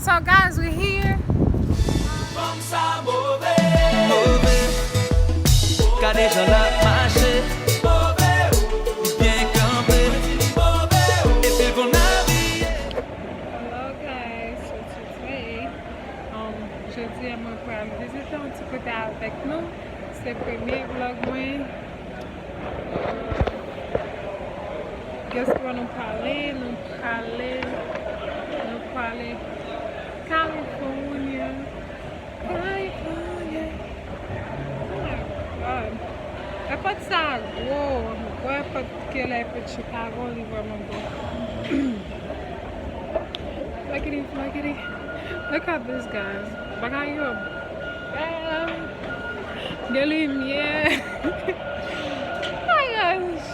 So guys, we're here. Hello guys, so today, jeudi à mon frère visiter un petit côté avec nous. C'est le premier vlog Mwen. Qu'est-ce qu'on va nous parler? Nous parler California. Oh my God. I put ça gros. Ouais, pas qu'elle est de Chicago, il va vraiment beau. Look at Look at this, guys. Bagay yo. De lumière. Oh my gosh.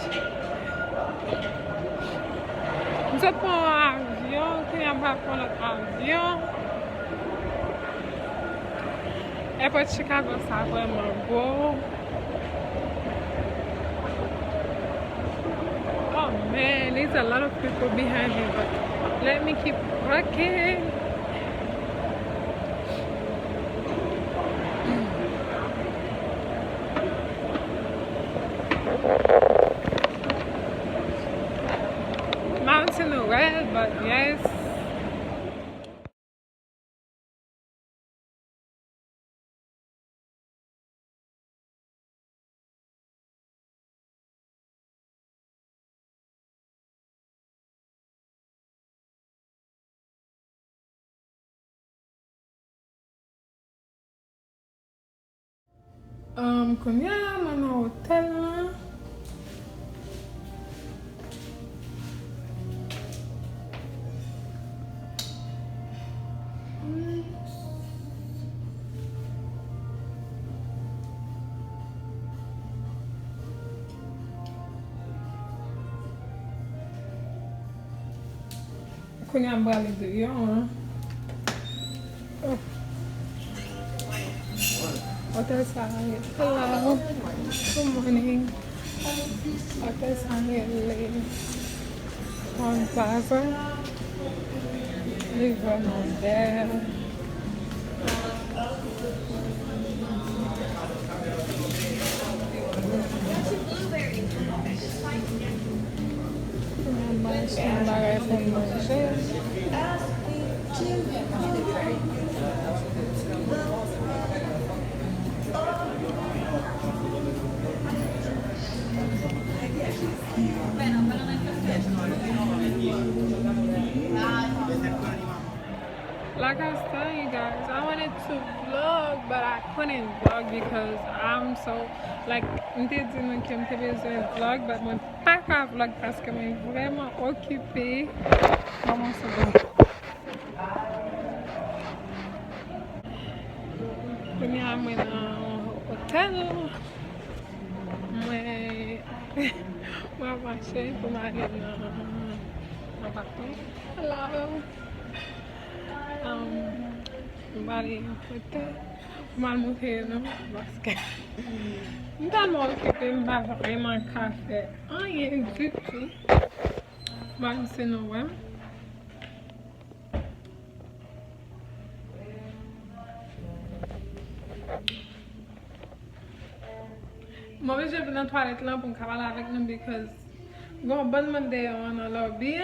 Je prends un avion, puis on va prendre notre avion. Et pour Chicago, ça vraiment beau. Oh man, there's a lot of people behind me, but let me keep walking. Mountain red, but yes. Konya mana hotel lah. Konya balik dulu ya. Hotel Sahil. Hello. Good morning. Hotel Sahil on Pase. Live on there. Like I was telling you guys, I wanted to vlog, but I couldn't vlog because I'm so like vlog, but mon pas qu'à vlog parce que je suis vraiment occupée. Comment ça va? Je suis à un hôtel. Je marcher pour m'aller dans bateau. Hello. Bari hotel. Mal monter non parce que je suis occupée, je vais vraiment café. Rien du tout. C'est Mwen. Moi, je vais dans la toilette là pour parler avec nous because bon bonne day on a lobby.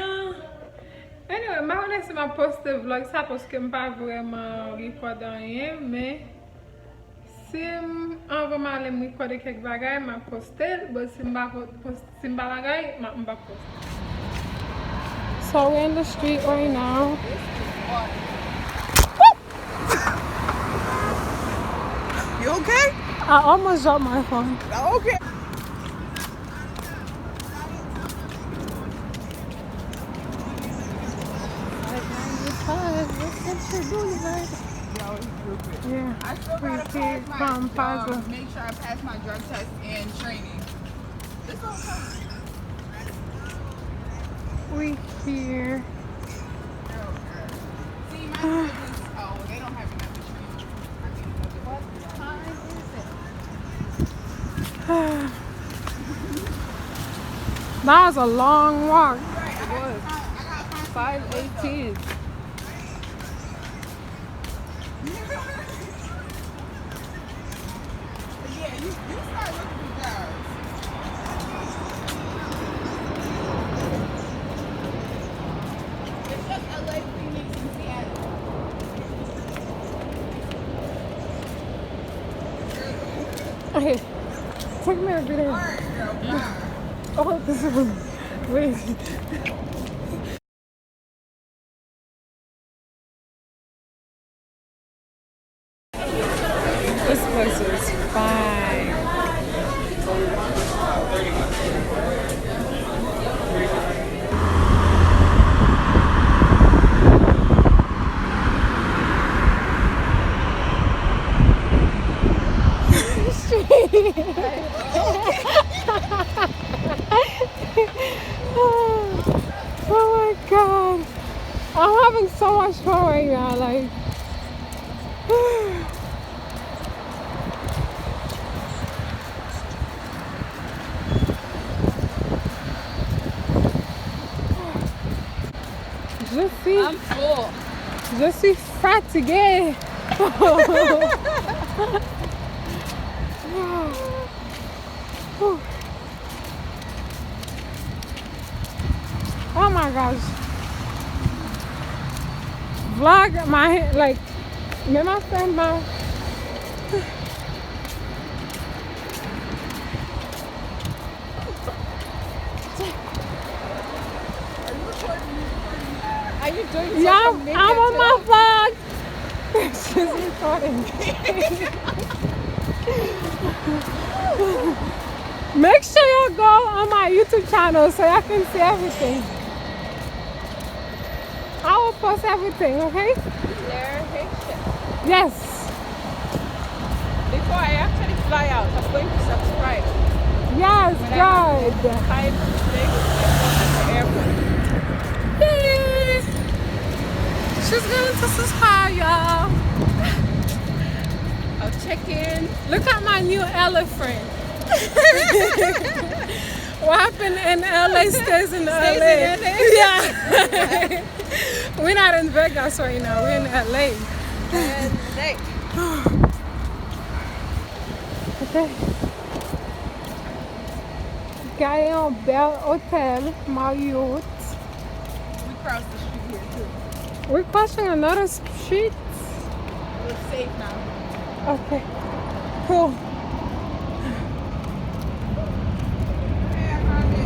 Anyway, je vais laisser ma poste vlog ça parce que je ne pas vraiment recorder rien, mais si on va aller me recorder quelques bagages, je vais poster, mais si je ne poste bagages, je vais poster. So we're in the street right now. You okay? I almost dropped my phone. Okay. Yeah, I still gotta make sure I pass my drug test and training. This don't come. We here. See, my siblings, oh, they don't have enough insurance. What time is it? That was a long walk. Right, it was. 5:18. You start looking for jobs. It's just LA, Phoenix, and Seattle. Okay, take me a video. Alright, girl, bye. Oh, this one. Wait. This place is fine. Oh my god. I'm having so much fun right now, like I'm full. je suis fatiguée. Oh my gosh. Vlog my like me ma friend ma Are you doing yeah, social media I'm on too? my vlog. She's recording. Make sure you go on my YouTube channel so y'all can see everything. I will post everything, okay? Yes. Before I actually fly out, I'm going to subscribe. Yes, good. Time to stay with my phone at the airport. Yay. She's going to subscribe, y'all. I'll check in. Look at my new elephant. What happened in LA stays in LA. In LA? Yeah. We're not in Vegas right now. We're in LA. And next. Okay. Gaillon Bell Hotel, Marriott. We crossed the street here too. We're crossing another street. We're safe now. Okay. Cool. Hey, I found it.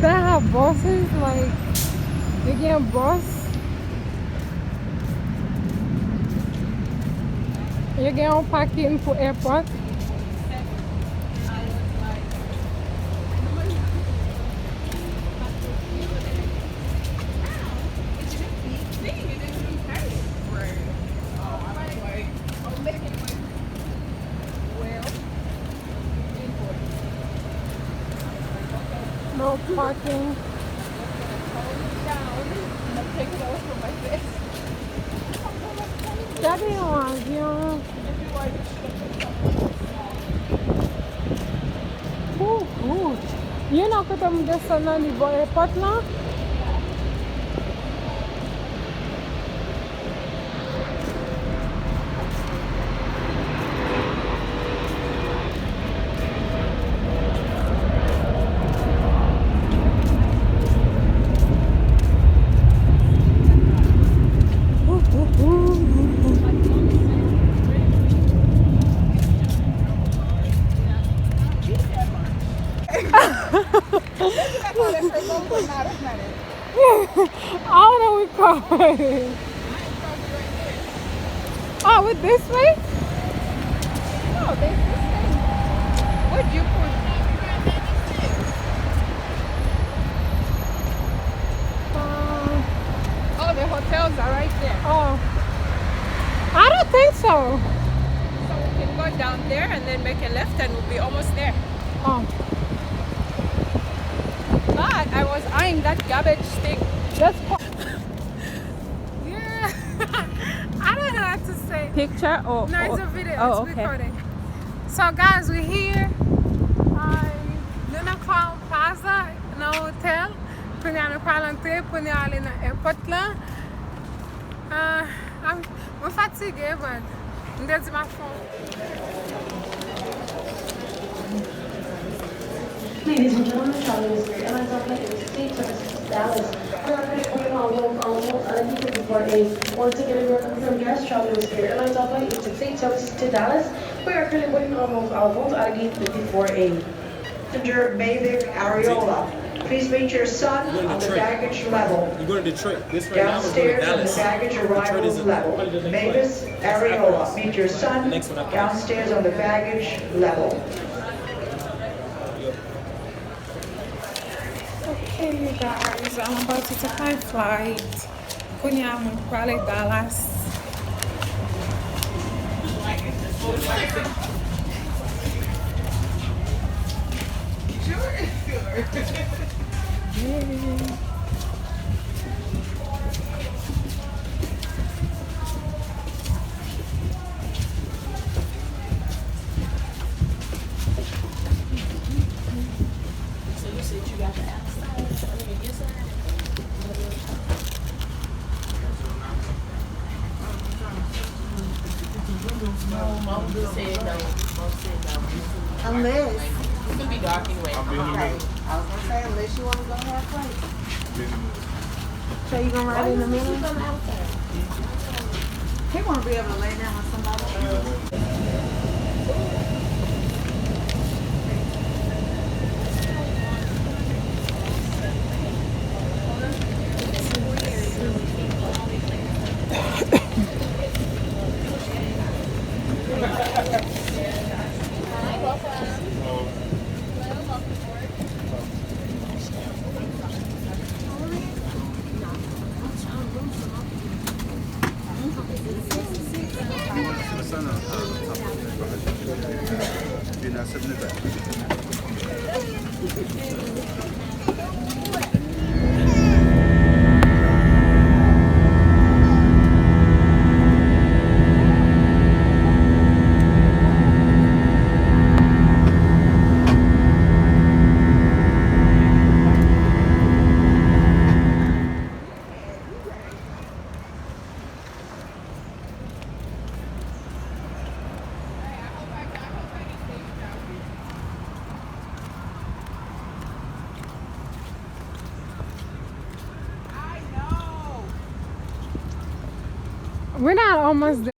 They have buses, like you get a bus. You get on parking for airport. No parking. Daddy on avion. You know que tu me descends au niveau airport là? I don't know we call it. Oh, with this way? No, this thing. What'd you put? Oh, the hotels are right there. Oh, I don't think so. So we can go down there and then make a left and we'll be almost there. Oh, But I was eyeing that garbage thing. that's yeah. I don't know what to say. Picture or? No, it's a video. Oh, It's okay. recording. So, guys, we're here. Luna Crown Plaza in a hotel. Kwenye ane palante, kwenye ale nan airport la. I'm fatigué, but mde di ma fon. Ladies and gentlemen, traveling with Spirit Airlines on flight 86 services to Dallas. We are currently waiting on rolls on a ticket before a once again everyone confirmed guests traveling with Spirit Airlines on flight 868 services to Dallas. We are currently waiting on rolls out of gate 54A. Passenger Mavic Areola. Please meet your son on the baggage level. You're going to Detroit. This right now is going to Downstairs on the Dallas. baggage arrival Detroit is level. probably the next Mavis flight. Areola. Meet your son Next one up. downstairs on the baggage level. Okay, you guys, I'm about to take my flight. Kwenye ane pale Dallas. Mom just said no. Mom said no. Unless, It's gonna be dark anyway. okay, I was gonna say, unless you wanna go halfway. So you gonna ride in the middle? He wanna be able to lay down with somebody. We're not almost there.